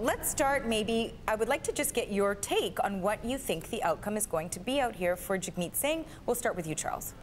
let's start maybe, I would like to just get your take on what you think the outcome is going to be out here for Jagmeet Singh. We'll start with you, Charles.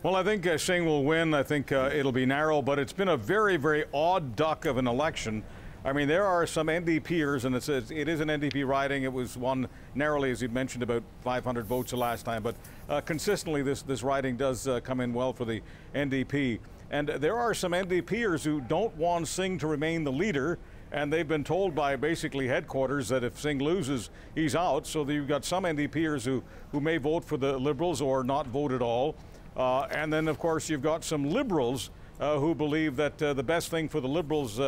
Well, I think Singh will win. I think it'll be narrow, but it's been a very, very odd duck of an election. I mean, there are some NDPers, and it is an NDP riding. It was won narrowly, as you mentioned, about 500 votes the last time. But consistently, this riding does come in well for the NDP. And there are some NDPers who don't want Singh to remain the leader, and they've been told by basically headquarters that if Singh loses, he's out. So you've got some NDPers who may vote for the Liberals or not vote at all. And then, of course, you've got some Liberals who believe that the best thing for the Liberals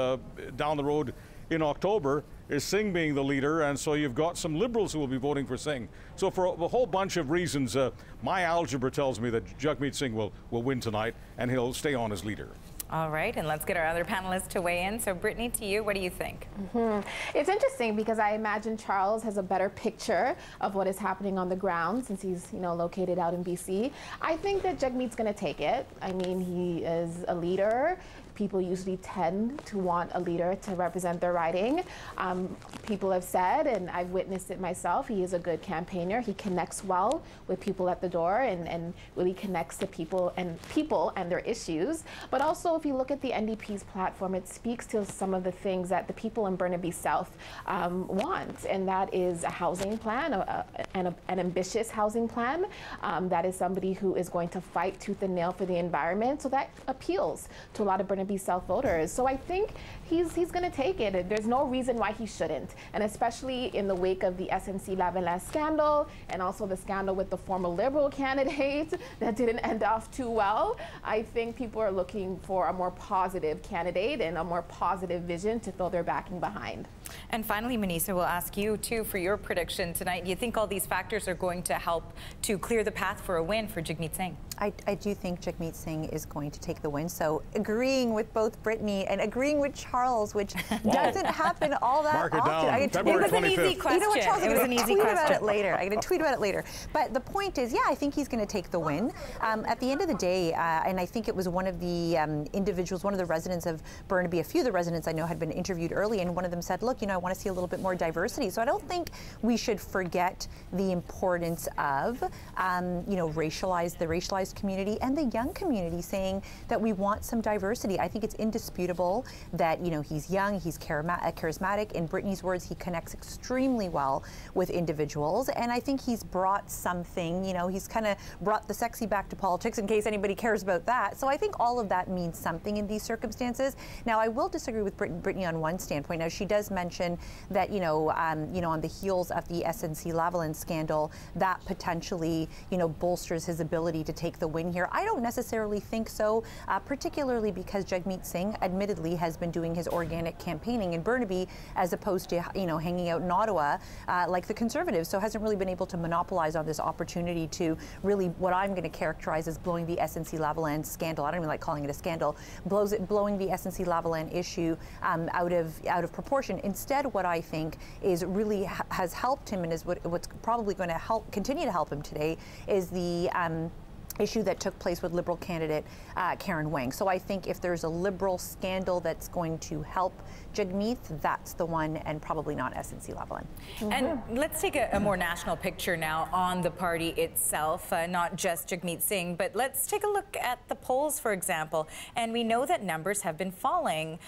down the road in October is Singh being the leader, and so you've got some Liberals who will be voting for Singh. So for a whole bunch of reasons, my algebra tells me that Jagmeet Singh will win tonight, and he'll stay on as leader. All right, and let's get our other panelists to weigh in. So, Brittany, to you, what do you think? It's interesting because I imagine Charles has a better picture of what is happening on the ground since he's, located out in BC. I think that Jagmeet's going to take it. I mean, he is a leader. People usually tend to want a leader to represent their riding. People have said, and I've witnessed it myself, he is a good campaigner. He connects well with people at the door and really connects to people and their issues. But also, if you look at the NDP's platform, it speaks to some of the things that the people in Burnaby-South want, and that is a housing plan, an ambitious housing plan. That is somebody who is going to fight tooth and nail for the environment. So that appeals to a lot of Burnaby-South voters. So I think he's going to take it. There's no reason why he shouldn't. And especially in the wake of the SNC-Lavalin scandal and also the scandal with the former Liberal candidate that didn't end off too well, I think people are looking for a more positive candidate and a more positive vision to throw their backing behind. And finally, Manisa, we'll ask you too for your prediction tonight. Do you think all these factors are going to help to clear the path for a win for Jagmeet Singh? I do think Jagmeet Singh is going to take the win. So agreeing with both Brittany and agreeing with Charles, which doesn't happen all that Mark it often. down. It was an easy question. You know what, Charles? It was an easy tweet question. about it later. I'm going to tweet about it later. But the point is, yeah, I think he's going to take the win. At the end of the day, and I think it was one of the individuals, one of the residents of Burnaby, a few of the residents I know had been interviewed early, and one of them said, look, I want to see a little bit more diversity. So I don't think we should forget the importance of, the racialized community and the young community, saying that we want some diversity. I think it's indisputable that, he's young, he's charismatic. In Brittany's words, he connects extremely well with individuals. And I think he's brought something, he's kind of brought the sexy back to politics, in case anybody cares about that. So I think all of that means something in these circumstances. Now, I will disagree with Brittany on one standpoint. Now, she does mention that, on the heels of the SNC-Lavalin scandal, that potentially, bolsters his ability to take the win here. I don't necessarily think so, particularly because Jagmeet Singh admittedly has been doing his organic campaigning in Burnaby as opposed to, hanging out in Ottawa like the Conservatives, so hasn't really been able to monopolize on this opportunity to really, what I'm going to characterize as blowing the SNC-Lavalin scandal. I don't even like calling it a scandal. Blowing the SNC-Lavalin issue out of proportion. Instead, what I think is really has helped him, and is what's probably going to continue to help him today, is the issue that took place with Liberal candidate Karen Wang. So I think if there's a Liberal scandal that's going to help Jagmeet, that's the one, and probably not SNC-Lavalin. And let's take a more national picture now on the party itself, not just Jagmeet Singh, but let's take a look at the polls, for example. And we know that numbers have been falling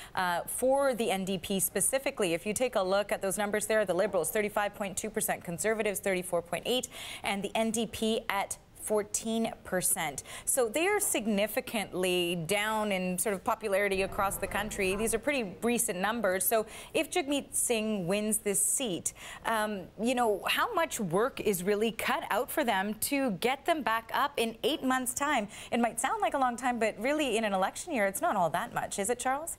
for the NDP specifically. If you take a look at those numbers there, the Liberals 35.2%, Conservatives 34.8%, and the NDP at 14%. So they are significantly down in sort of popularity across the country. These are pretty recent numbers. So if Jagmeet Singh wins this seat, how much work is really cut out for them to get them back up in 8 months' time? It might sound like a long time, but really in an election year, it's not all that much. Is it, Charles?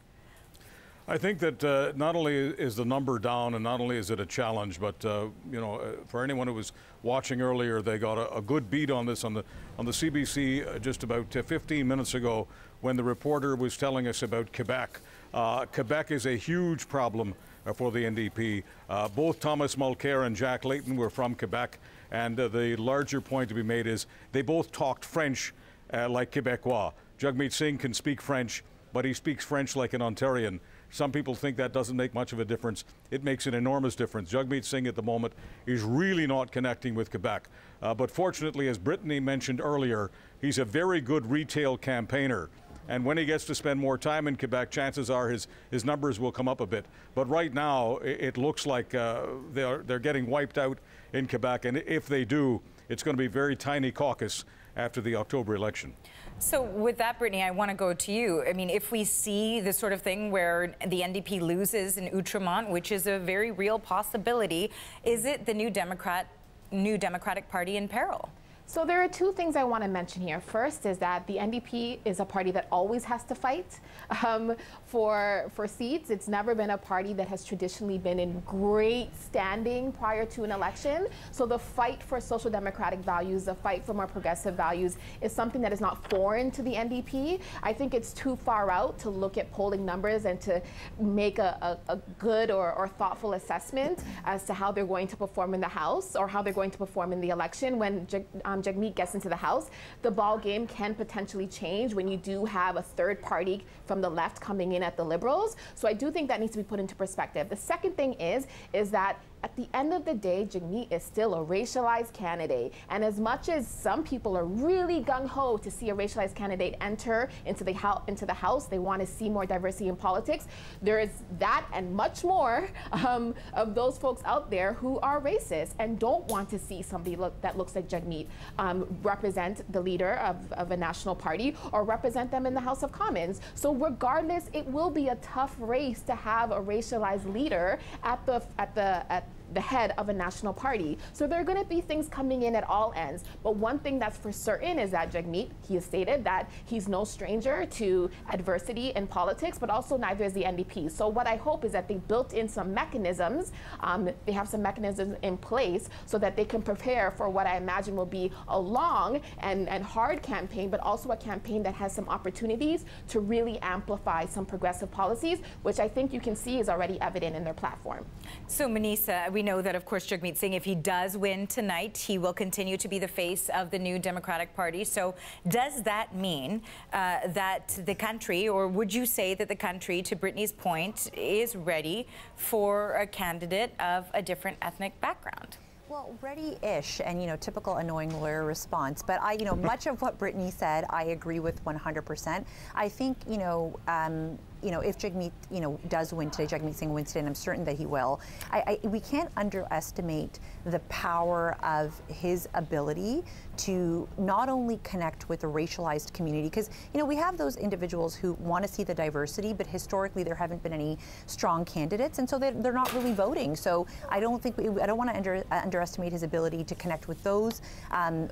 I think that not only is the number down, and not only is it a challenge, but for anyone who was watching earlier, they got a good beat on this on the CBC just about 15 minutes ago, when the reporter was telling us about Quebec. Quebec is a huge problem for the NDP. Both Thomas Mulcair and Jack Layton were from Quebec, and the larger point to be made is they both talked French like Quebecois. Jagmeet Singh can speak French, but he speaks French like an Ontarian. Some people think that doesn't make much of a difference. It makes an enormous difference. Jagmeet Singh at the moment is really not connecting with Quebec. But fortunately, as Brittany mentioned earlier, he's a very good retail campaigner. And when he gets to spend more time in Quebec, chances are his numbers will come up a bit. But right now, it looks like they're getting wiped out in Quebec. And if they do, it's going to be a very tiny caucus after the October election. So with that, Brittany, I want to go to you. I mean, if we see this sort of thing where the NDP loses in Outremont, which is a very real possibility, is it the New Democratic Party in peril? So there are two things I want to mention here. First is that the NDP is a party that always has to fight for seats. It's never been a party that has traditionally been in great standing prior to an election. So the fight for social democratic values, the fight for more progressive values is something that is not foreign to the NDP. I think it's too far out to look at polling numbers and to make a good or thoughtful assessment as to how they're going to perform in the House or how they're going to perform in the election. When Jagmeet gets into the House, the ball game can potentially change when you do have a third party from the left coming in at the Liberals. So I do think that needs to be put into perspective. The second thing is that at the end of the day, Jagmeet is still a racialized candidate. And as much as some people are really gung-ho to see a racialized candidate enter into the House, they want to see more diversity in politics, there is that and much more of those folks out there who are racist and don't want to see somebody that looks like Jagmeet represent the leader of a national party or represent them in the House of Commons. So regardless, it will be a tough race to have a racialized leader at the head of a national party. So there are going to be things coming in at all ends. But one thing that's for certain is that Jagmeet, he has stated that he's no stranger to adversity in politics, but also neither is the NDP. So what I hope is that they built in some mechanisms, they have some mechanisms in place so that they can prepare for what I imagine will be a long and hard campaign, but also a campaign that has some opportunities to really amplify some progressive policies, which I think you can see is already evident in their platform. So Manisa, we know that, of course, Jagmeet Singh, if he does win tonight, he will continue to be the face of the New Democratic Party. So does that mean that the country, or would you say that the country, to Brittany's point, is ready for a candidate of a different ethnic background? Well, ready-ish, and typical annoying lawyer response. But much of what Brittany said, I agree with 100%. I think if Jagmeet does win today, Jagmeet Singh wins today, and I'm certain that he will. We can't underestimate the power of his ability to not only connect with the racialized community, because we have those individuals who want to see the diversity, but historically there haven't been any strong candidates, and so they're not really voting. So I don't want to underestimate his ability to connect with those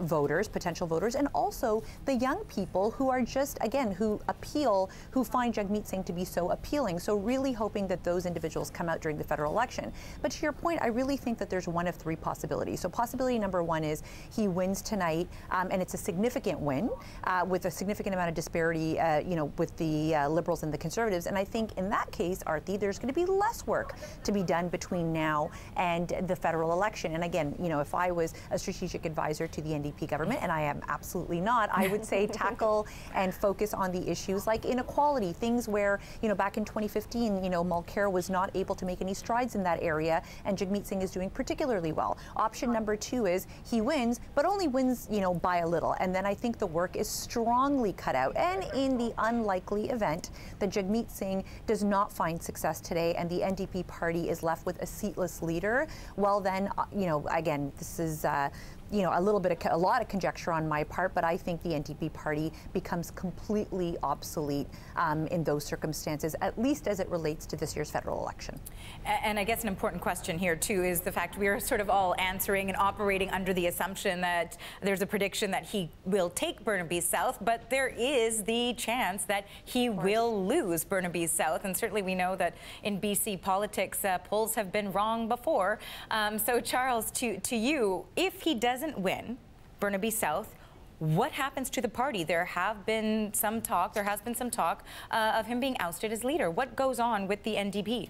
voters, potential voters, and also the young people who are just, again, who find Jagmeet Singh to be so appealing. So really hoping that those individuals come out during the federal election. But to your point, I really think that there's one of three possibilities. So possibility number one is he wins tonight, and it's a significant win with a significant amount of disparity, with the Liberals and the Conservatives. And I think in that case, Aarti, there's going to be less work to be done between now and the federal election. And again, if I was a strategic advisor to the NDP government, and I am absolutely not, I would say tackle and focus on the issues like inequality, things where, back in 2015, Mulcair was not able to make any strides in that area, and Jagmeet Singh is doing particularly well. Option number two is he wins, but only wins, by a little. And then I think the work is strongly cut out. And in the unlikely event that Jagmeet Singh does not find success today and the NDP party is left with a seatless leader, well then, again, this is a lot of conjecture on my part, but I think the NDP party becomes completely obsolete in those circumstances, at least as it relates to this year's federal election. And I guess an important question here, too, is the fact we are sort of all answering and operating under the assumption that there's a prediction that he will take Burnaby-South, but there is the chance that he will lose Burnaby-South. And certainly we know that in BC politics, polls have been wrong before. So, Charles, to you, if he doesn't win Burnaby-South, what happens to the party? There has been some talk of him being ousted as leader. What goes on with the NDP?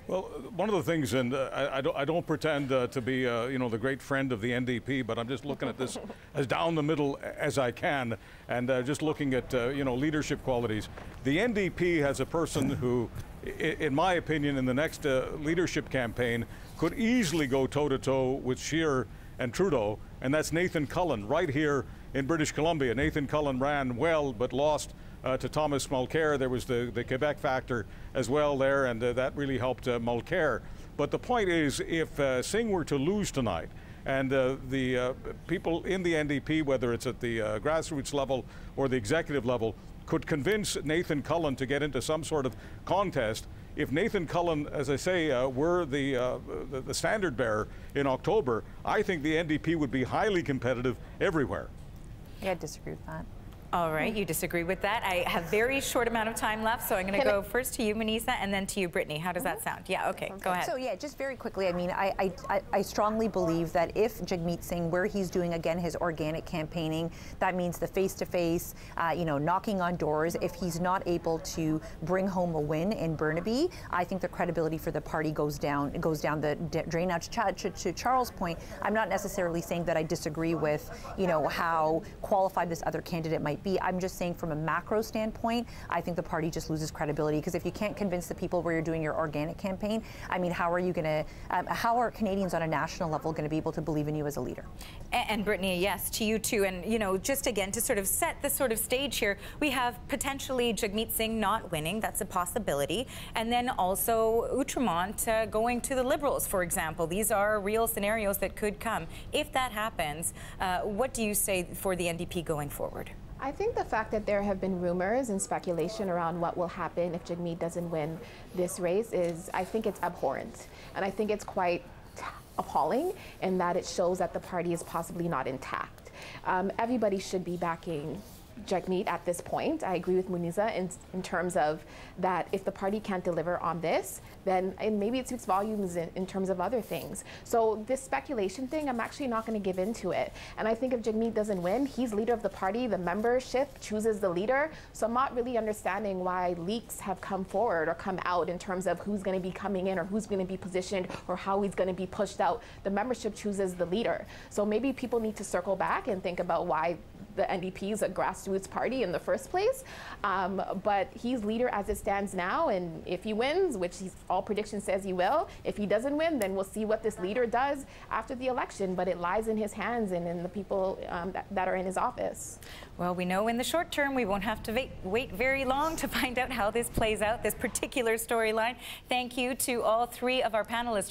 Well, one of the things, and I don't pretend to be, the great friend of the NDP, but I'm just looking at this as down the middle as I can, and just looking at, leadership qualities. The NDP has a person who in my opinion, in the next leadership campaign, could easily go toe-to-toe with Scheer and Trudeau, and that's Nathan Cullen right here in British Columbia. Nathan Cullen ran well but lost to Thomas Mulcair. There was the Quebec factor as well there, and that really helped Mulcair. But the point is, if Singh were to lose tonight, and the people in the NDP, whether it's at the grassroots level or the executive level, could convince Nathan Cullen to get into some sort of contest. If Nathan Cullen, as I say, were the standard bearer in October, I think the NDP would be highly competitive everywhere. Yeah, I disagree with that. All right, you disagree with that. I have very short amount of time left, so I'm going to go first to you, Manisa, and then to you, Brittany. How does that sound? Yeah, okay, go ahead. So yeah, just very quickly, I mean, I strongly believe that if Jagmeet Singh, where he's doing again his organic campaigning, that means the face-to-face, you know, knocking on doors. If he's not able to bring home a win in Burnaby, I think the credibility for the party goes down the drain. Now, to Charles' point, I'm not necessarily saying that I disagree with, you know, how qualified this other candidate might be. I'm just saying from a macro standpoint, I think the party just loses credibility, because if you can't convince the people where you're doing your organic campaign, I mean, how are you going to, how are Canadians on a national level going to be able to believe in you as a leader? And Brittany, yes, to you too. And, you know, just again, to sort of set the sort of stage here, we have potentially Jagmeet Singh not winning. That's a possibility. And then also Outremont going to the Liberals, for example. These are real scenarios that could come. If that happens, what do you say for the NDP going forward? I think the fact that there have been rumors and speculation around what will happen if Jagmeet doesn't win this race is, I think it's abhorrent. And I think it's quite appalling in that it shows that the party is possibly not intact. Everybody should be backing Jagmeet at this point. I agree with Muniza in terms of that if the party can't deliver on this, then and maybe it speaks volumes in terms of other things. So this speculation thing, I'm actually not going to give into it. And I think if Jagmeet doesn't win, he's leader of the party, the membership chooses the leader. So I'm not really understanding why leaks have come forward or come out in terms of who's going to be coming in or who's going to be positioned or how he's going to be pushed out. The membership chooses the leader. So maybe people need to circle back and think about why the NDP is a grassroots party in the first place. But he's leader as it stands now, and if he wins, which all predictions says he will, if he doesn't win, then we'll see what this leader does after the election, but it lies in his hands and in the people that are in his office. Well, we know in the short term we won't have to wait very long to find out how this plays out, this particular storyline. Thank you to all three of our panelists.